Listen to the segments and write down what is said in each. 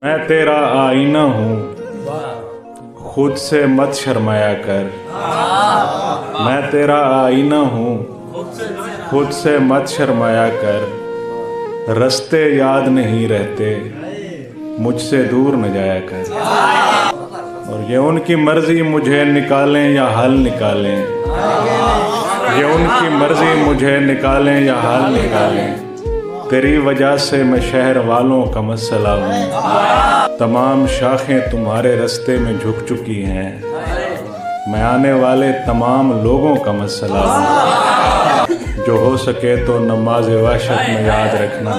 मैं तेरा आईना हूँ, खुद से मत शर्माया कर। मैं तेरा आईना हूँ, खुद से मत शर्माया कर। रास्ते याद नहीं रहते, मुझसे दूर न जाया कर। और ये उनकी मर्जी मुझे निकालें या हल निकालें, ये उनकी मर्जी मुझे निकालें या हल निकालें। तेरी वजह से मैं शहर वालों का मसला हूँ। तमाम शाखें तुम्हारे रास्ते में झुक चुकी हैं। मैं आने वाले तमाम लोगों का मसला हूँ। जो हो सके तो नमाज वाशत में याद रखना,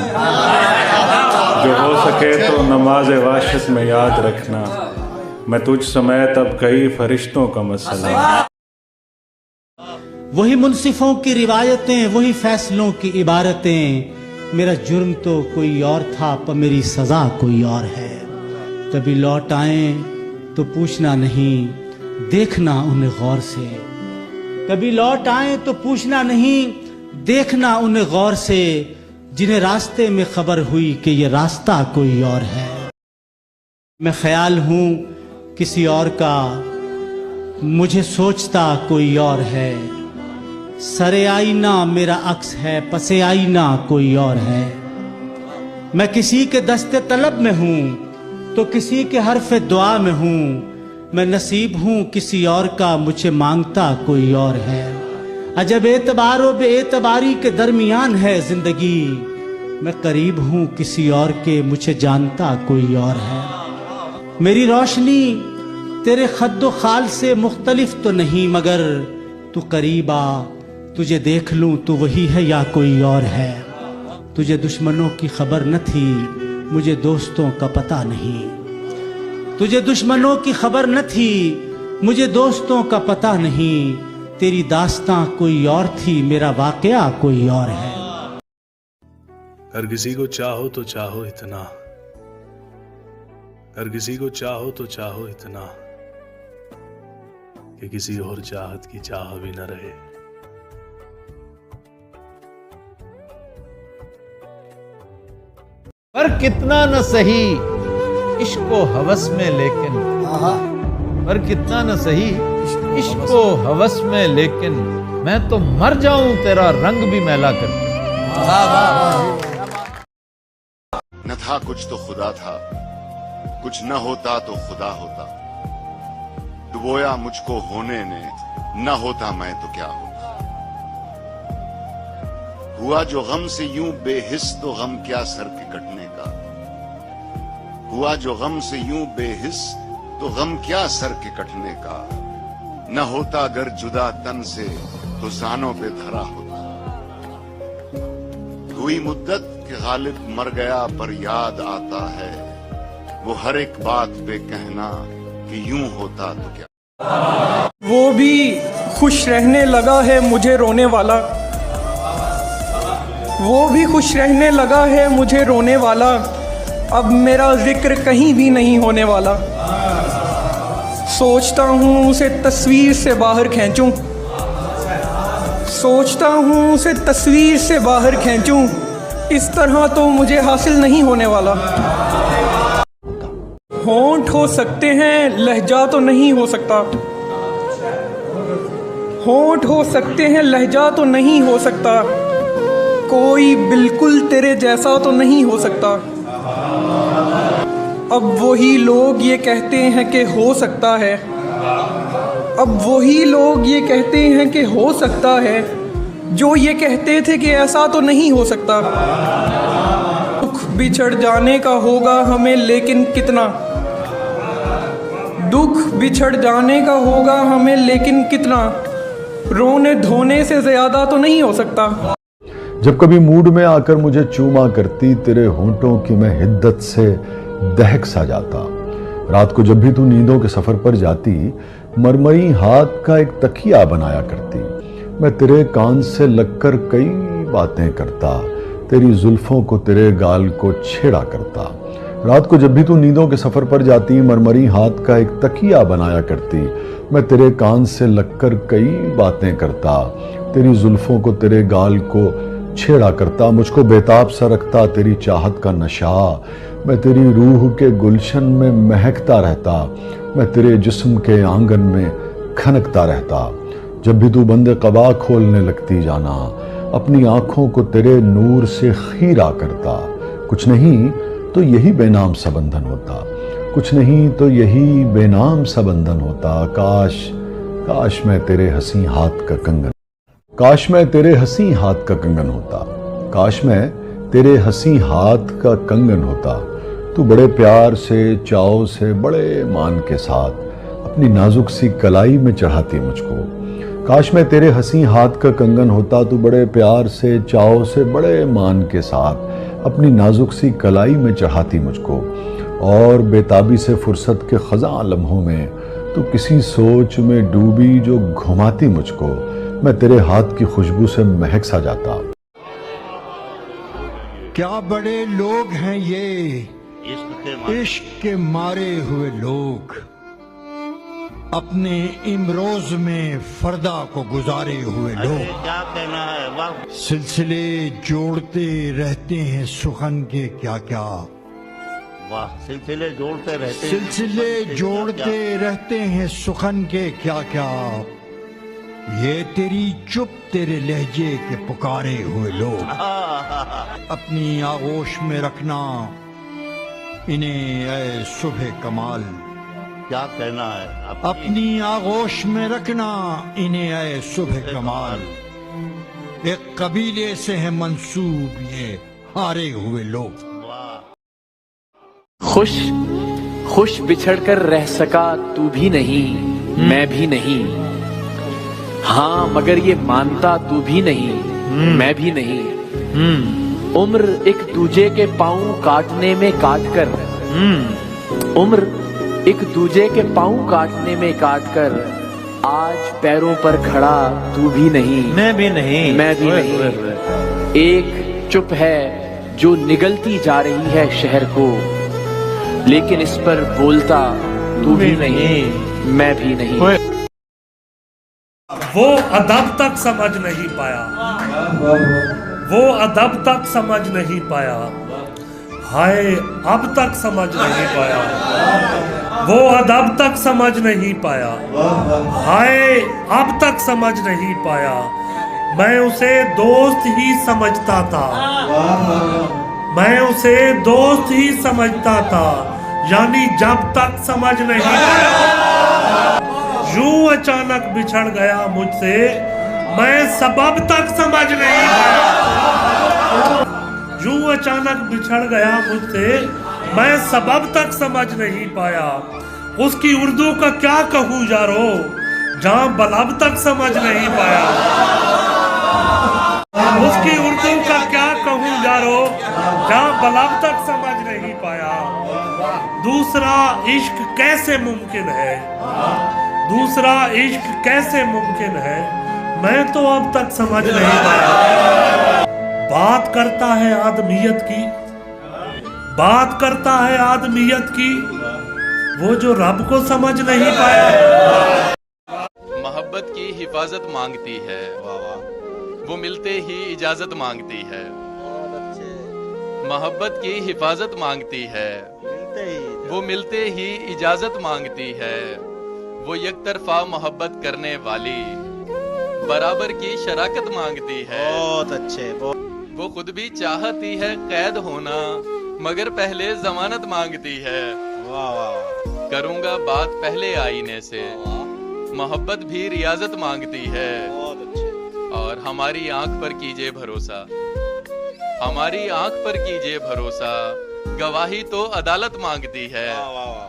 जो हो सके तो नमाज वाशत में याद रखना। मैं तुझ समेत अब कई फरिश्तों का मसला हूँ। वही मुंसिफों की रिवायतें, वही फैसलों की इबारतें। मेरा जुर्म तो कोई और था, पर मेरी सजा कोई और है। कभी लौट आए तो पूछना नहीं, देखना उन्हें गौर से। कभी लौट आए तो पूछना नहीं, देखना उन्हें गौर से। जिन्हें रास्ते में खबर हुई कि ये रास्ता कोई और है। मैं ख्याल हूं किसी और का, मुझे सोचता कोई और है। सरे आईना मेरा अक्स है, पसे आईना कोई और है। मैं किसी के दस्ते तलब में हूं तो किसी के हरफे दुआ में हूं। मैं नसीब हूं किसी और का, मुझे मांगता कोई और है। अजब एतबारो बेएतबारी के दरमियान है जिंदगी। मैं करीब हूं किसी और के, मुझे जानता कोई और है। मेरी रोशनी तेरे खद्दो खाल से मुख्तलिफ तो नहीं, मगर तू करीब आ, तुझे देख लूं तू वही है या कोई और है। तुझे दुश्मनों की खबर न थी, मुझे दोस्तों का पता नहीं। तुझे दुश्मनों की खबर न थी, मुझे दोस्तों का पता नहीं। तेरी दास्तां कोई और थी, मेरा वाकया कोई और है। हर किसी को चाहो तो चाहो इतना, हर किसी को चाहो तो चाहो इतना कि किसी और चाहत की चाह भी न रहे। पर कितना न सही इश्को हवस में, लेकिन पर कितना न सही इश्को हवस में, लेकिन मैं तो मर जाऊं तेरा रंग भी मैला करके। न था कुछ तो खुदा था, कुछ न होता तो खुदा होता। डुबोया मुझको होने ने, न होता मैं तो क्या होता। हुआ जो गम से यूं बेहिस तो गम क्या सर के कटने का। हुआ जो गम से यूं बेहिस तो गम क्या सर के कटने का। न होता अगर जुदा तन से तो जानों पे धरा होता। हुई मुद्दत के गालिब मर गया पर याद आता है वो हर एक बात पे कहना कि यूं होता तो क्या। वो भी खुश रहने लगा है मुझे रोने वाला, वो भी खुश रहने लगा है मुझे रोने वाला। अब मेरा जिक्र कहीं भी नहीं होने वाला। सोचता हूँ उसे तस्वीर से बाहर खींचूं, सोचता हूँ उसे तस्वीर से बाहर खींचूं। इस तरह तो मुझे हासिल नहीं होने वाला। होंठ हो सकते हैं, लहजा तो नहीं हो सकता। होंठ हो सकते हैं, लहजा तो नहीं हो सकता। कोई बिल्कुल तेरे जैसा तो नहीं हो सकता। अब वही लोग ये कहते हैं कि हो सकता है, अब वही लोग ये कहते हैं कि हो सकता है, जो ये कहते थे कि ऐसा तो नहीं हो सकता। दुख बिछड़ जाने का होगा हमें लेकिन कितना, दुख बिछड़ जाने का होगा हमें लेकिन कितना। रोने धोने से ज्यादा तो नहीं हो सकता। जब कभी मूड में आकर मुझे चूमा करती, तेरे होंठों की मैं हिद्दत से दहक सा जाता। रात को जब भी तू नींदों के सफर पर जाती, मरमरी हाथ का एक तकिया बनाया करती। मैं तेरे कान से लगकर कई बातें करता, तेरी जुल्फों को तेरे गाल को छेड़ा करता। रात को जब भी तू नींदों के सफर पर जाती, मरमरी हाथ का एक तकिया बनाया करती। मैं तेरे कान से लगकर कई बातें करता, तेरी जुल्फों को तेरे गाल को छेड़ा करता। मुझको बेताब सा रखता तेरी चाहत का नशा, मैं तेरी रूह के गुलशन में महकता रहता, मैं तेरे जिस्म के आंगन में खनकता रहता। जब भी तू बंदे कबा खोलने लगती जाना, अपनी आंखों को तेरे नूर से खीरा करता। कुछ नहीं तो यही बेनाम सा बंधन होता, कुछ नहीं तो यही बेनाम सा बंधन होता। काश मैं तेरे हंसी हाथ का कंगन, काश मैं तेरे हंसी हाथ का कंगन होता, काश मैं तेरे हंसी हाथ का कंगन होता। तू बड़े प्यार से, चाव से, बड़े मान के साथ अपनी नाजुक सी कलाई में चढ़ाती मुझको। काश मैं तेरे हंसी हाथ का कंगन होता, तू बड़े प्यार से, चाव से, बड़े मान के साथ अपनी नाजुक सी कलाई में चढ़ाती मुझको। और बेताबी से फुर्सत के खज़ां लम्हों में तू किसी सोच में डूबी जो घुमाती मुझको। मैं तेरे हाथ की खुशबू से महक सा जाता। क्या बड़े लोग हैं ये इश्क के मारे हुए लोग, अपने इमरोज में फरदा को गुजारे हुए लोग। क्या कहना है, वाह। सिलसिले जोड़ते रहते हैं सुखन के क्या क्या, वाह। सिलसिले जोड़ते रहते हैं, सिलसिले जोड़ते रहते हैं सुखन के क्या क्या। ये तेरी चुप तेरे लहजे के पुकारे हुए लोग, अपनी आगोश में रखना इन्हें ऐ सुबह कमाल। क्या कहना है, अपनी आगोश में रखना इन्हें ऐ सुबह कमाल। एक कबीले से है मंसूब ये हारे हुए लोग। खुश बिछड़कर रह सका तू भी नहीं, मैं भी नहीं। हाँ मगर ये मानता तू भी नहीं, मैं भी नहीं। उम्र एक दूजे के पांव काटने में काटकर, उम्र एक दूजे के पांव काटने में काटकर, आज पैरों पर खड़ा तू भी नहीं, मैं भी नहीं, मैं भी नहीं। एक चुप है जो निगलती जा रही है शहर को, लेकिन इस पर बोलता तू भी नहीं, मैं भी नहीं। वो अदब तक समझ नहीं पाया, वो अदब तक समझ नहीं पाया, हाय अब तक समझ नहीं पाया। वो अदब तक समझ नहीं पाया, हाय अब तक समझ नहीं पाया। मैं उसे दोस्त ही समझता था, मैं उसे दोस्त ही समझता था, यानी जब तक समझ नहीं पाया। यूं अचानक बिछड़ गया मुझसे, मैं सबब तक समझ नहीं पाया। यूं अचानक बिछड़ गया मुझसे, मैं सबब तक समझ नहीं पाया। उसकी उर्दू का क्या कहूँ यारो, जहां बलब तक समझ नहीं पाया। उसकी उर्दू का क्या कहूँ यारो, जहां बलब तक समझ नहीं पाया। दूसरा इश्क कैसे मुमकिन है, दूसरा इश्क कैसे मुमकिन है, मैं तो अब तक समझ नहीं पाया। बात करता है आदमियत की, बात करता है आदमियत की, वो जो रब को समझ नहीं पाया। मोहब्बत की हिफाजत मांगती है, वो मिलते ही इजाजत मांगती है। मोहब्बत की हिफाजत मांगती है, वो मिलते ही इजाजत मांगती है। वो एक तरफा मोहब्बत करने वाली बराबर की शराकत मांगती है। बहुत अच्छे। वो खुद भी चाहती है कैद होना, मगर पहले जमानत मांगती है। वाह वाह। करूंगा बात पहले आईने से, मोहब्बत भी रियाजत मांगती है। बहुत अच्छे। और हमारी आंख पर कीजिए भरोसा, हमारी आंख पर कीजिए भरोसा, गवाही तो अदालत मांगती है। वाह वाह वाह।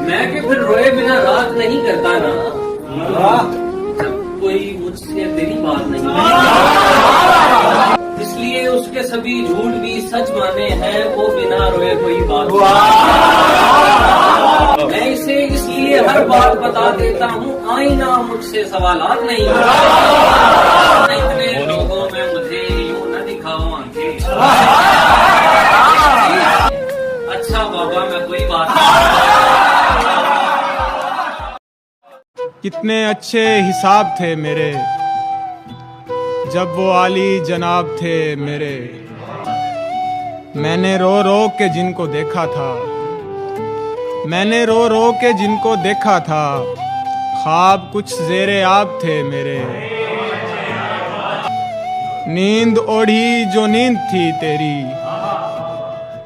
मैं कि फिर रोए बिना रात नहीं करता ना, जब कोई मुझसे तेरी बात नहीं, इसलिए उसके सभी झूठ भी सच माने हैं, वो बिना रोए कोई बात। मैं इसे इसलिए हर बात बता देता हूँ, आईना मुझसे सवालात नहीं। इतने लोगों में मुझे यूं न दिखाओ आंखें। अच्छा बाबा मैं कोई बात नहीं। कितने अच्छे हिसाब थे मेरे जब वो आली जनाब थे मेरे, मैंने रो रो के जिनको देखा था, मैंने रो रो के जिनको देखा था, ख्वाब कुछ ज़ेरे आब थे मेरे। नींद ओढ़ी जो नींद थी तेरी,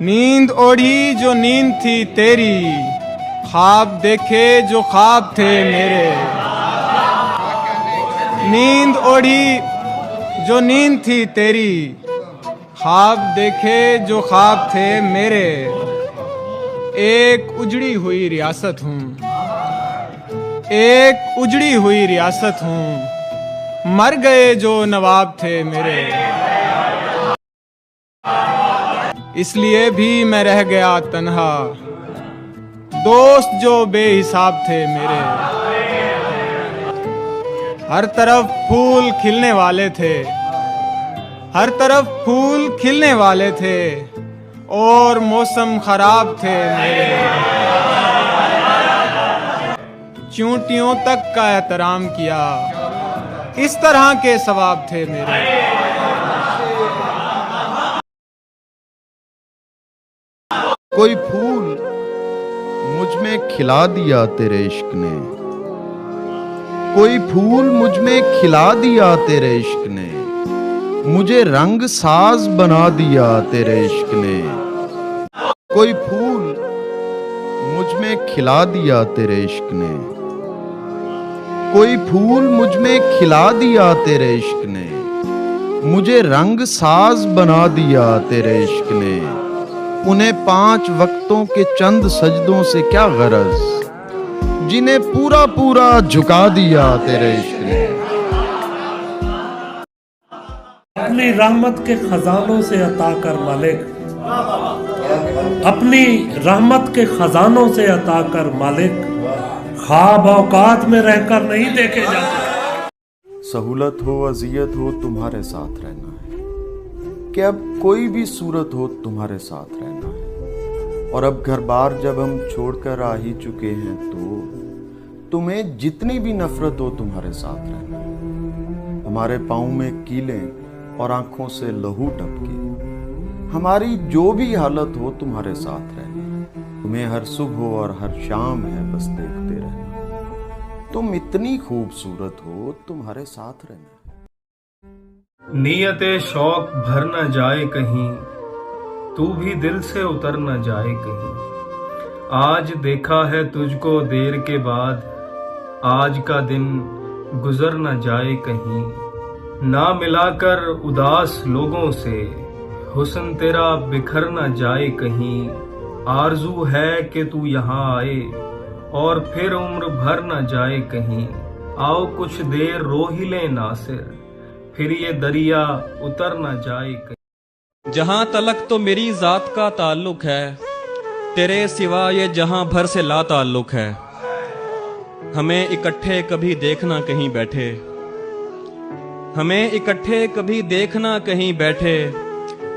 नींद ओढ़ी जो नींद थी तेरी, ख्वाब देखे जो ख्वाब थे मेरे। नींद ओढ़ी जो नींद थी तेरी, ख्वाब देखे जो ख्वाब थे मेरे। एक उजड़ी हुई रियासत हूँ, एक उजड़ी हुई रियासत हूँ, मर गए जो नवाब थे मेरे। इसलिए भी मैं रह गया तन्हा, दोस्त जो बेहिसाब थे मेरे। हर तरफ फूल खिलने वाले थे, हर तरफ फूल खिलने वाले थे, और मौसम खराब थे मेरे। चूंटियों तक का एहतराम किया, इस तरह के सवाब थे मेरे। कोई फूल मुझ में खिला दिया तेरे इश्क ने, कोई फूल मुझ में खिला दिया तेरे इश्क ने, मुझे रंग साज बना दिया तेरे इश्क ने। कोई फूल मुझ में खिला दिया तेरे इश्क ने, कोई फूल मुझ में खिला दिया तेरे इश्क ने, मुझे रंग साज बना दिया तेरे इश्क ने। उन्हें 5 वक्तों के चंद सजदों से क्या गरज, जिन्हें पूरा पूरा झुका दिया तेरे इश्क ने। अपनी रहमत के खजानों से अता कर मालिक, अपनी रहमत के खजानों से अता कर मालिक, ख्वाब औकात में रहकर नहीं देखे जाते। सहूलत हो अजियत हो तुम्हारे साथ रहना है, कि अब कोई भी सूरत हो तुम्हारे साथ रहना है। और अब घर बार जब हम छोड़कर आ ही चुके हैं, तो तुम्हें जितनी भी नफरत हो तुम्हारे साथ रहना है। हमारे पाँव में कीलें और आंखों से लहू टपके, हमारी जो भी हालत हो तुम्हारे साथ रहना है। तुम्हें हर सुबह और हर शाम है बस देखते रहना। तुम इतनी खूबसूरत हो तुम्हारे साथ रहना। नीयते शौक भर न जाए कहीं, तू भी दिल से उतर न जाए कहीं। आज देखा है तुझको देर के बाद, आज का दिन गुजर न जाए कहीं। ना मिलाकर उदास लोगों से, हुस्न तेरा बिखर न जाए कहीं। आरजू है कि तू यहाँ आए, और फिर उम्र भर न जाए कहीं। आओ कुछ देर रो ही ले नासिर, फिर ये दरिया उतर न जाए कहीं। जहां तलक तो मेरी जात का ताल्लुक है, तेरे सिवा ये जहां भर से ला ताल्लुक है। हमें इकट्ठे कभी देखना कहीं बैठे, हमें इकट्ठे कभी देखना कहीं बैठे,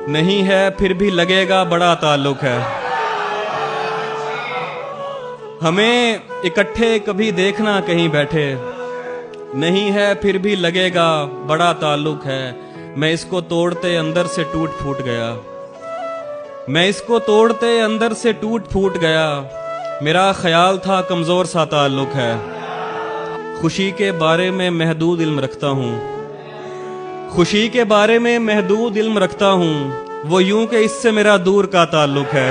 नहीं है फिर भी लगेगा बड़ा ताल्लुक है। हमें इकट्ठे कभी देखना कहीं बैठे, नहीं है फिर भी लगेगा बड़ा ताल्लुक है। मैं इसको तोड़ते अंदर से टूट फूट गया, मैं इसको तोड़ते अंदर से टूट फूट गया। मेरा ख्याल था कमजोर सा ताल्लुक है। खुशी के बारे में महदूद इल्म रखता हूँ, खुशी के बारे में महदूद इल्म रखता हूँ। वो यूं कि इससे मेरा दूर का ताल्लुक है।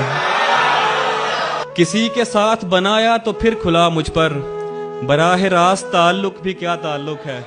किसी के साथ बनाया तो फिर खुला मुझ पर, बराह रास्त ताल्लुक भी क्या ताल्लुक है।